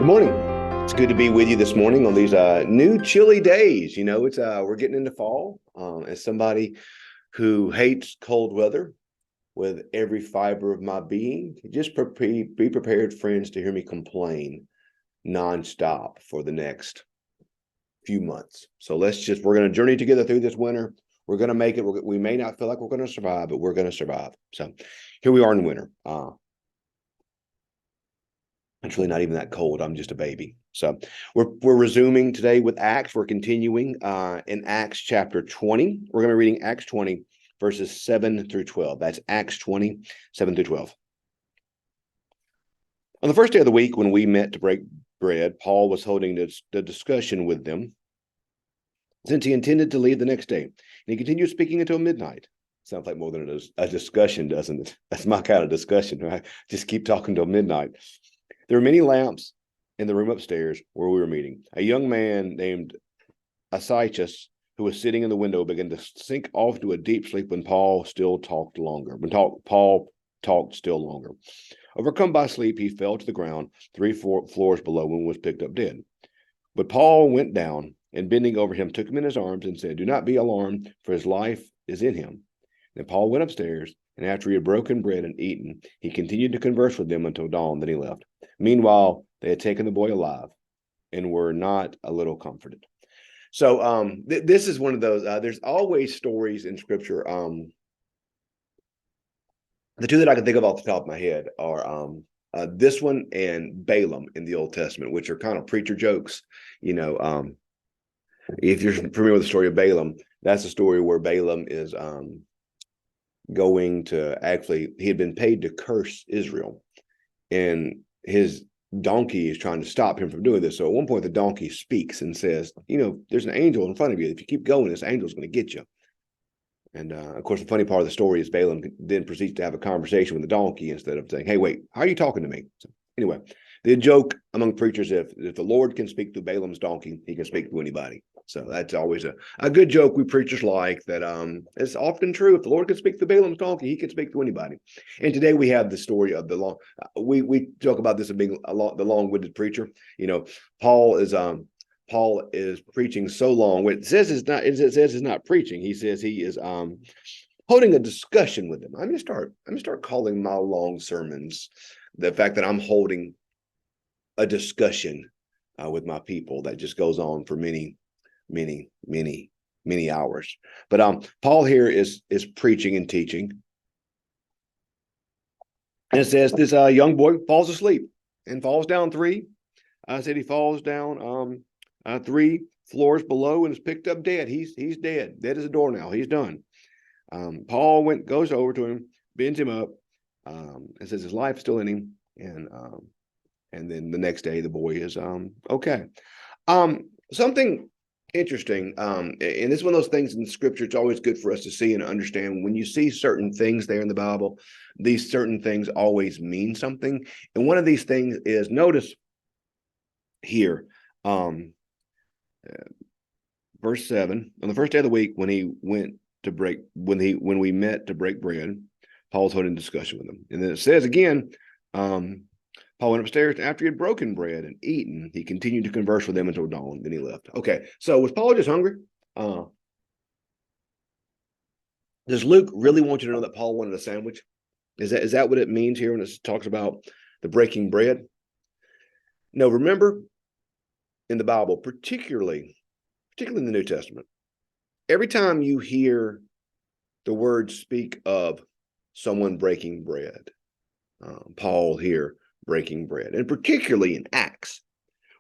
Good morning. It's good to be with you this morning on these new chilly days. It's we're getting into fall. As somebody who hates cold weather with every fiber of my being, just be prepared, friends, to hear me complain nonstop for the next few months. So we're going to journey together through this winter. We're going to make it. We may not feel like we're going to survive, but we're going to survive. So here we are in winter. It's really not even that cold. I'm just a baby. So we're resuming today with Acts. We're continuing in Acts chapter 20. We're going to be reading Acts 20, verses 7 through 12. That's Acts 20, 7 through 12. On the first day of the week, when we met to break bread, Paul was holding the discussion with them, since he intended to leave the next day. And he continued speaking until midnight. Sounds like more than a discussion, doesn't it? That's my kind of discussion, right? Just keep talking till midnight. There were many lamps in the room upstairs where we were meeting. A young man named Asychus, who was sitting in the window, began to sink off to a deep sleep when Paul still talked longer. Paul talked still longer. Overcome by sleep, he fell to the ground 3 floors below and was picked up dead. But Paul went down and, bending over him, took him in his arms and said, "Do not be alarmed, for his life is in him." Then Paul went upstairs, and after he had broken bread and eaten, he continued to converse with them until dawn. Then he left. Meanwhile, they had taken the boy alive and were not a little comforted. So this is one of those. There's always stories in Scripture. The two that I can think of off the top of my head are this one and Balaam in the Old Testament, which are kind of preacher jokes. If you're familiar with the story of Balaam, that's a story where Balaam is going to he had been paid to curse Israel, and his donkey is trying to stop him from doing this. So at one point, the donkey speaks and says, "There's an angel in front of you. If you keep going, this angel's going to get you." And of course, the funny part of the story is Balaam then proceeds to have a conversation with the donkey instead of saying, "Hey, wait, how are you talking to me?" So anyway, the joke among preachers, if the Lord can speak through Balaam's donkey, he can speak to anybody. So that's always a good joke we preachers like, that it's often true. If the Lord can speak to Balaam's donkey, he can speak to anybody. And today we have the story of the long, we talk about this as being the long-winded preacher. Paul is preaching so long. It says it's not preaching. He says he is holding a discussion with them. I'm gonna start calling my long sermons the fact that I'm holding a discussion with my people that just goes on for many hours. But Paul here is preaching and teaching, and it says this young boy falls asleep and falls down three. I said he falls down 3 floors below and is picked up dead. He's dead as a doornail. He's done. Paul goes over to him, bends him up, and says his life's still in him. And then the next day the boy is okay. Something interesting, and this is one of those things in Scripture. It's always good for us to see and understand when you see certain things there in the Bible. These certain things always mean something, and one of these things is, notice here, verse 7. On the first day of the week, when we met to break bread, Paul's holding a discussion with them. And then it says again, Paul went upstairs, and after he had broken bread and eaten, he continued to converse with them until dawn. Then he left. Okay, so was Paul just hungry? Does Luke really want you to know that Paul wanted a sandwich? Is that what it means here when it talks about the breaking bread? No, remember in the Bible, particularly in the New Testament, every time you hear the word speak of someone breaking bread, Paul here breaking bread, and particularly in Acts,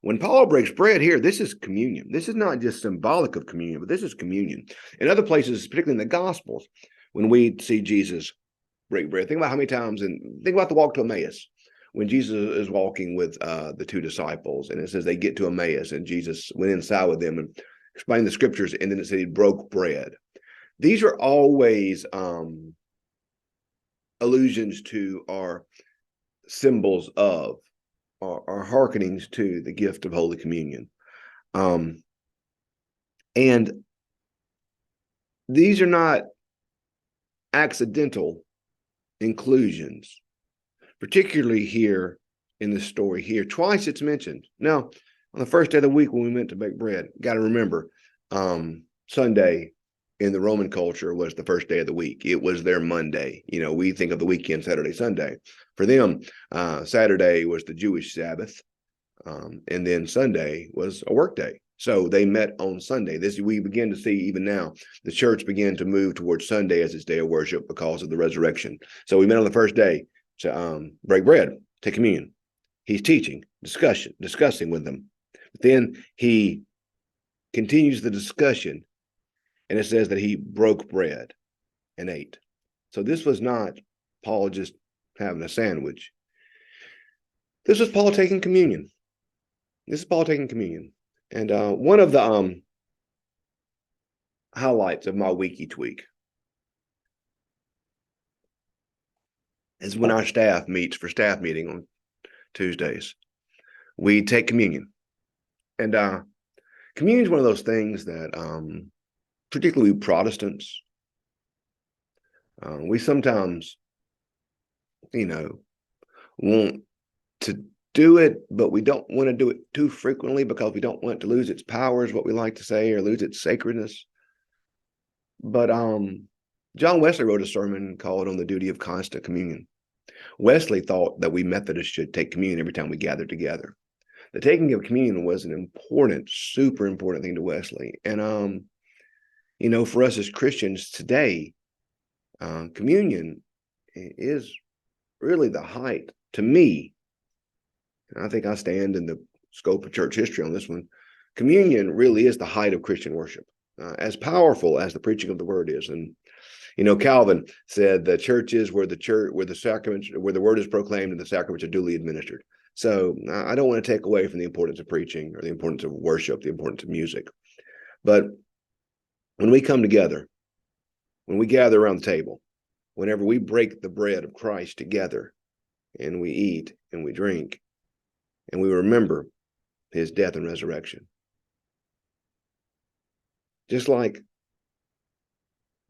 when Paul breaks bread here, this is communion. This is not just symbolic of communion, but this is communion. In other places, particularly in the Gospels, when we see Jesus break bread, think about how many times, and think about the walk to Emmaus, when Jesus is walking with the 2 disciples, and it says they get to Emmaus, and Jesus went inside with them and explained the Scriptures, and then it said he broke bread. These are always allusions to, our symbols of, or hearkenings to the gift of Holy Communion. And these are not accidental inclusions, particularly here in this story here. Twice it's mentioned. Now, on the first day of the week when we meant to bake bread, got to remember, Sunday in the Roman culture was the first day of the week. It was their Monday. You know, we think of the weekend, Saturday, Sunday. For them, Saturday was the Jewish Sabbath, and then Sunday was a work day. So they met on Sunday. This we begin to see even now. The church began to move towards Sunday as its day of worship because of the resurrection. So we met on the first day to break bread, take communion. He's teaching, discussing with them. But then he continues the discussion, and it says that he broke bread and ate. So this was not Paul just having a sandwich. This was Paul taking communion. This is Paul taking communion. And one of the highlights of my week each week is when our staff meets for staff meeting on Tuesdays. We take communion. And communion is one of those things that, particularly Protestants, we sometimes, want to do it, but we don't want to do it too frequently because we don't want it to lose its power, is what we like to say, or lose its sacredness. But John Wesley wrote a sermon called On the Duty of Constant Communion. Wesley thought that we Methodists should take communion every time we gather together. The taking of communion was an important, super important thing to Wesley. And, for us as Christians today, communion is really the height, to me, and I think I stand in the scope of church history on this one, communion really is the height of Christian worship, as powerful as the preaching of the word is. And, Calvin said the church is where the sacraments, where the word is proclaimed and the sacraments are duly administered. So I don't want to take away from the importance of preaching or the importance of worship, the importance of music. But when we come together, when we gather around the table, whenever we break the bread of Christ together and we eat and we drink and we remember his death and resurrection, just like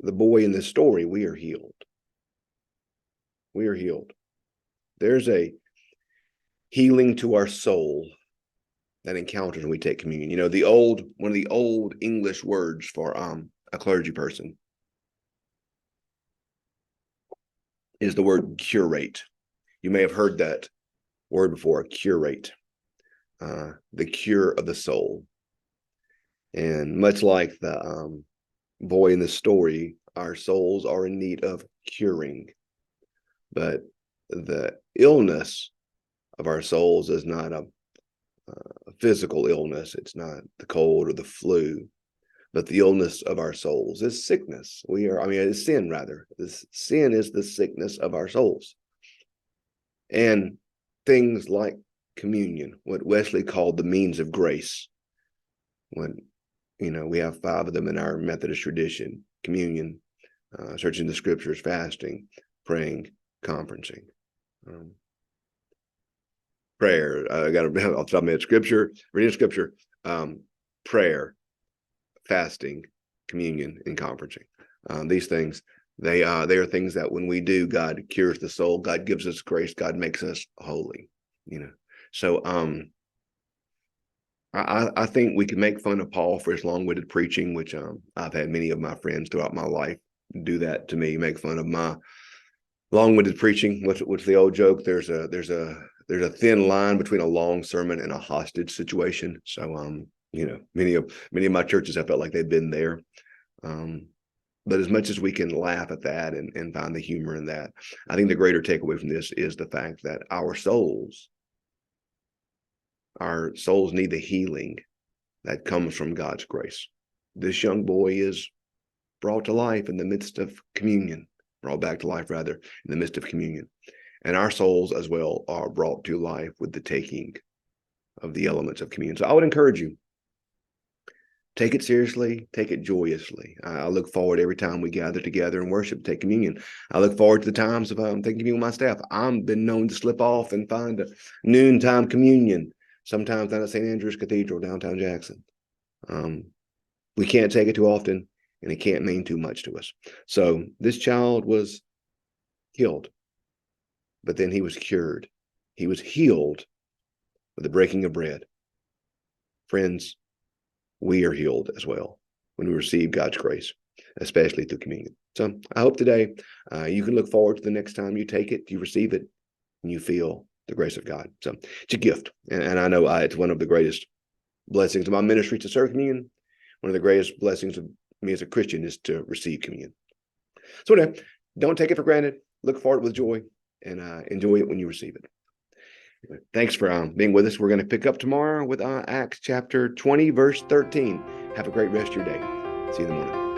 the boy in this story, we are healed. We are healed. There's a healing to our soul that encounters when we take communion. One of the old English words for a clergy person is the word curate. You may have heard that word before, curate, the cure of the soul. And much like the boy in the story, our souls are in need of curing. But the illness of our souls is not a physical illness. It's not the cold or the flu, but the illness of our souls is sickness. It's sin rather. This sin is the sickness of our souls. And things like communion, what Wesley called the means of grace. When, we have 5 of them in our Methodist tradition: communion, searching the scriptures, fasting, praying, conferencing. Prayer, I got to off the top of my head, reading scripture, prayer, fasting, communion, and conferencing. These things, they are things that when we do, God cures the soul, God gives us grace, God makes us holy. So I think we can make fun of Paul for his long-winded preaching, which I've had many of my friends throughout my life do that to me, make fun of my long-winded preaching. What's the old joke? There's a thin line between a long sermon and a hostage situation. So many of my churches have felt like they've been there. But as much as we can laugh at that and find the humor in that, I think the greater takeaway from this is the fact that our souls need the healing that comes from God's grace. This young boy is brought to life in the midst of communion, brought back to life rather, in the midst of communion. And our souls as well are brought to life with the taking of the elements of communion. So I would encourage you, take it seriously, take it joyously. I look forward every time we gather together and worship, take communion. I look forward to the times of taking communion with my staff. I've been known to slip off and find a noontime communion, sometimes down at St. Andrew's Cathedral, downtown Jackson. We can't take it too often, and it can't mean too much to us. So this child was killed, but then he was cured. He was healed with the breaking of bread. Friends, we are healed as well when we receive God's grace, especially through communion. So I hope today you can look forward to the next time you take it, you receive it, and you feel the grace of God. So it's a gift. And I know it's one of the greatest blessings of my ministry to serve communion. One of the greatest blessings of me as a Christian is to receive communion. So anyway, don't take it for granted. Look for it with joy and enjoy it when you receive it. Thanks for being with us. We're going to pick up tomorrow with Acts chapter 20, verse 13. Have a great rest of your day. See you in the morning.